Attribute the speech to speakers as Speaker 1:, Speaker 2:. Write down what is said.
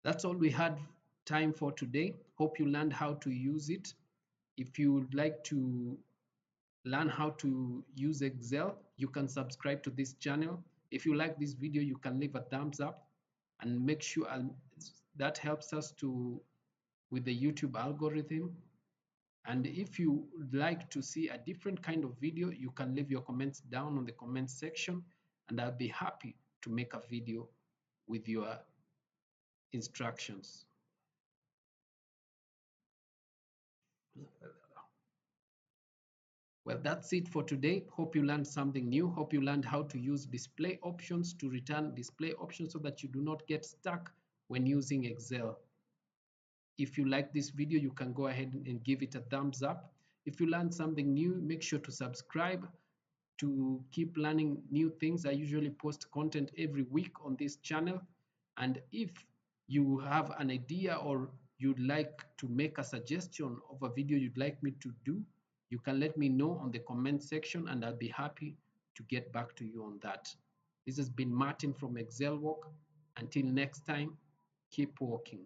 Speaker 1: That's all we had time for today. Hope you learned how to use it. If you would like to learn how to use Excel, you can subscribe to this channel. If you like this video, you can leave a thumbs up and make sure that helps us to with the YouTube algorithm. And if you would like to see a different kind of video, you can leave your comments down on the comments section, and I'll be happy to make a video with your instructions. Well, that's it for today. Hope you learned something new. Hope you learned how to use display options to return display options so that you do not get stuck when using Excel. If you like this video, you can go ahead and give it a thumbs up. If you learned something new, make sure to subscribe to keep learning new things. I usually post content every week on this channel. And if you have an idea or you'd like to make a suggestion of a video you'd like me to do, you can let me know on the comment section and I'll be happy to get back to you on that. This has been Martin from Excel Walk. Until next time, keep walking.